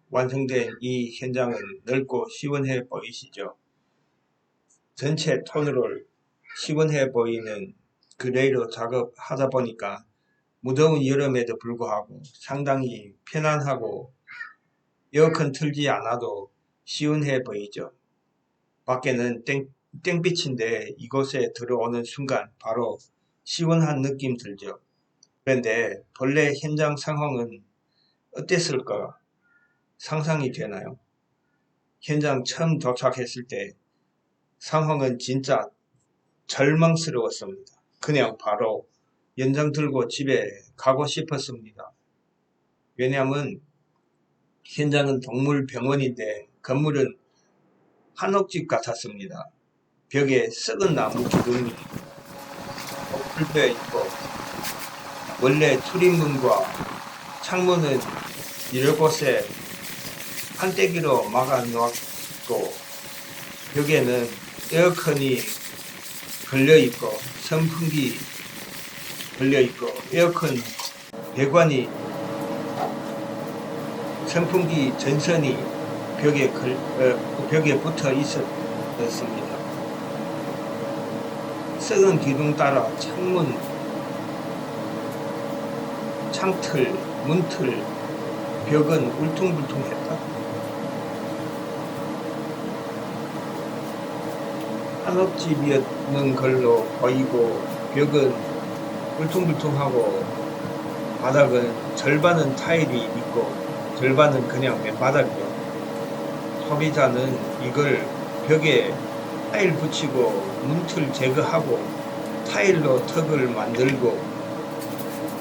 완성된 이 현장은 넓고 시원해 보이시죠? 전체 톤으로 시원해 보이는 그레이로 작업하다 보니까 무더운 여름에도 불구하고 상당히 편안하고 에어컨 틀지 않아도 시원해 보이죠. 밖에는 땡빛인데 이곳에 들어오는 순간 바로 시원한 느낌 들죠. 그런데 본래 현장 상황은 어땠을까 상상이 되나요? 현장 처음 도착했을 때 상황은 진짜 절망스러웠습니다. 그냥 바로 연장 들고 집에 가고 싶었습니다. 왜냐하면 현장은 동물병원인데 건물은 한옥집 같았습니다. 벽에 썩은 나무 기둥이 엎을려 있고 원래 출입문과 창문은 이런 곳에 판때기로 막아 놓았고 벽에는 에어컨이 걸려 있고 선풍기 걸려 있고 에어컨 배관이 선풍기 전선이 벽에 붙어 있었습니다. 썩은 기둥 따라 창문, 창틀, 문틀, 벽은 울퉁불퉁했다. 한옥집이었는 걸로 보이고 벽은 울퉁불퉁하고 바닥은 절반은 타일이 있고 절반은 그냥 맨바닥이요. 소비자는 이걸 벽에 타일 붙이고 문틀 제거하고 타일로 턱을 만들고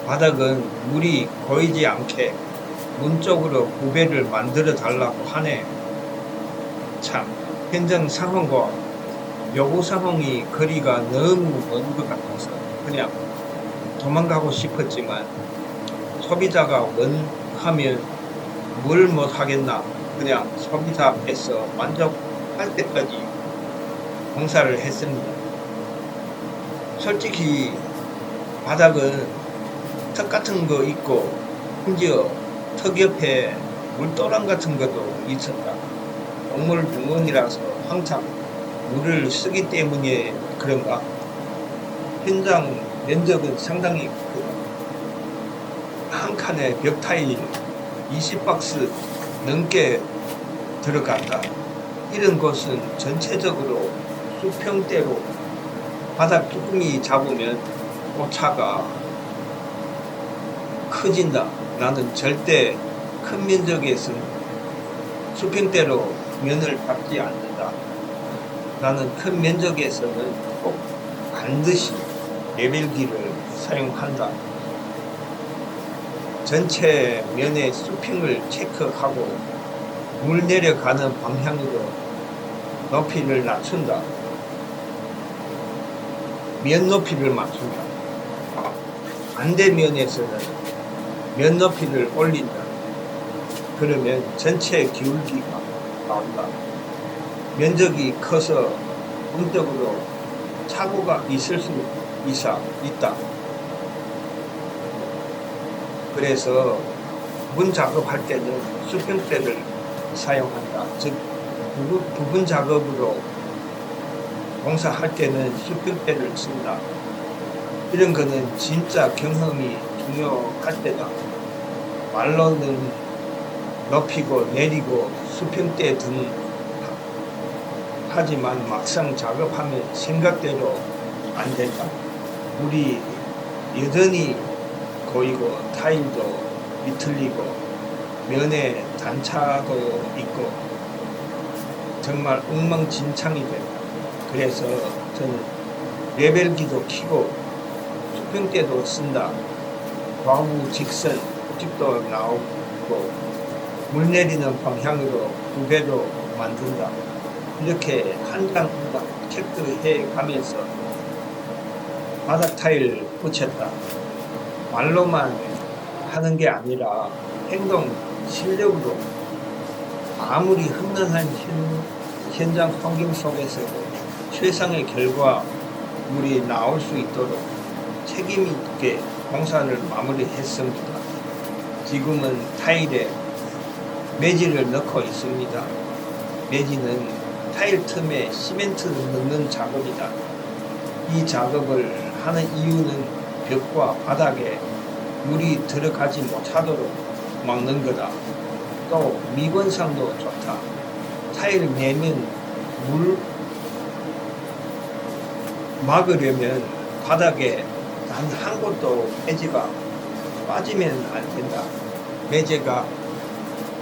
바닥은 물이 고이지 않게 문 쪽으로 구배를 만들어 달라고 하네. 참 현장 상황과 요구 상황이 거리가 너무 먼 것 같아서 그냥 도망가고 싶었지만 소비자가 원하면 뭘 못하겠나 그냥 소비자 앞에서 만족할 때까지 공사를 했습니다. 솔직히 바닥은 턱 같은 거 있고 심지어 턱 옆에 물도랑 같은 것도 있었다. 동물병원이라서 항상 물을 쓰기 때문에 그런가 현장 면적은 상당히 크다. 한 칸에 벽 타일 20박스 넘게 들어간다. 이런 곳은 전체적으로 수평대로 바닥 뚜껑이 잡으면 오차가 커진다. 나는 절대 큰 면적에서 수평대로 면을 닦지 않는다. 나는 큰 면적에서는 꼭 반드시 레벨기를 사용한다. 전체 면의 수평을 체크하고 물 내려가는 방향으로 높이를 낮춘다. 면 높이를 맞춘다. 반대면에서는 면 높이를 올린다. 그러면 전체 기울기가 나온다. 면적이 커서 문적으로 착오가 있을 수 있다. 그래서 부분 작업할 때는 수평대를 사용한다. 즉 부분 작업으로 공사할 때는 수평대를 쓴다. 이런 거는 진짜 경험이 중요할 때다. 말로는 높이고 내리고 수평대 등 하지만 막상 작업하면 생각대로 안 된다. 물이 여전히 고이고 타일도 비틀리고 면에 단차도 있고 정말 엉망진창이 된다. 그래서 저는 레벨기도 켜고 수평대도 쓴다. 좌우 직선 꼭집도 나오고 물 내리는 방향으로 구배로 만든다. 이렇게 한 장 한 장 체크해 가면서 바닥 타일 붙였다. 말로만 하는 게 아니라 행동 실력으로 아무리 험난한 현장 환경 속에서도 최상의 결과물이 나올 수 있도록 책임 있게 공사를 마무리했습니다. 지금은 타일에 매지를 넣고 있습니다. 매지는 타일 틈에 시멘트를 넣는 작업이다. 이 작업을 하는 이유는 벽과 바닥에 물이 들어가지 못하도록 막는 거다. 또 미관상도 좋다. 타일 내면 물 막으려면 바닥에 단 한 곳도 매지가 빠지면 안 된다. 매제가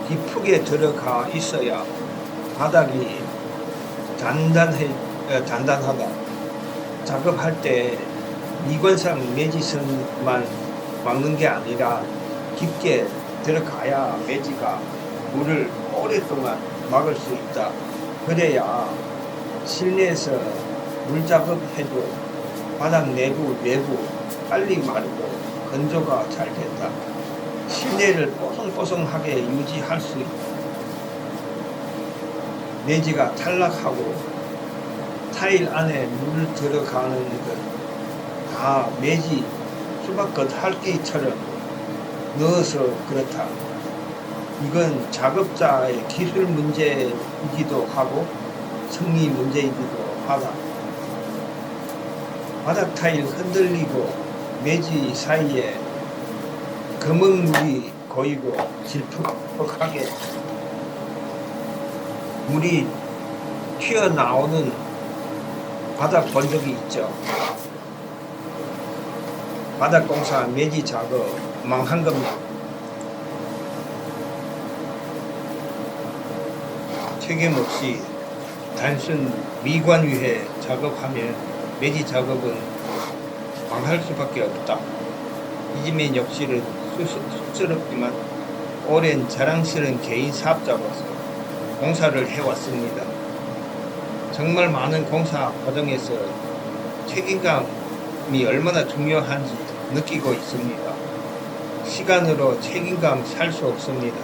깊게 들어가 있어야 바닥이 단단하다. 작업할 때 미관상 매지선만 막는 게 아니라 깊게 들어가야 매지가 물을 오랫동안 막을 수 있다. 그래야 실내에서 물 작업해도 바닥 내부 외부 빨리 마르고 건조가 잘 된다. 실내를 뽀송뽀송하게 유지할 수 있다. 매지가 탈락하고 타일 안에 물 들어가는 것 다 매지 수박겉 핥기처럼 넣어서 그렇다. 이건 작업자의 기술 문제이기도 하고 성의 문제이기도 하다. 바닥 타일 흔들리고 매지 사이에 검은 물이 고이고 질퍽하게 물이 튀어나오는 바닥 본 적이 있죠. 바닥 공사 매지 작업 망한 겁니다. 책임 없이 단순 미관 위에 작업하면 매지 작업은 망할 수밖에 없다. 이지민 역시는 쑥스럽지만 오랜 자랑스러운 개인 사업자로서 공사를 해왔습니다. 정말 많은 공사 과정에서 책임감이 얼마나 중요한지 느끼고 있습니다. 시간으로 책임감 살 수 없습니다.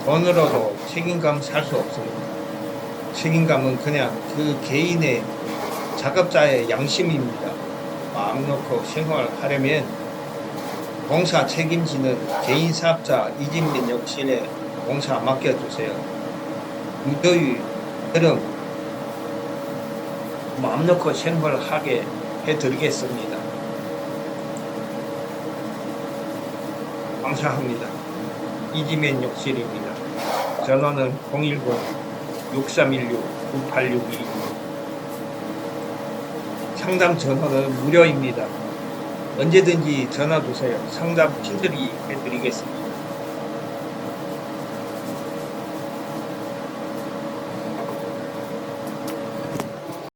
돈으로도 책임감 살 수 없습니다. 책임감은 그냥 그 개인의 작업자의 양심입니다. 마음 놓고 생활하려면 공사 책임지는 개인 사업자 이진민 역신에 공사 맡겨주세요. 무더위, 여름 마음 놓고 생활하게 해드리겠습니다. 감사합니다. 이지민 욕실입니다. 전화는 010-6316-9862. 상담 전화는 무료입니다. 언제든지 전화 주세요. 상담 친절히 해드리겠습니다.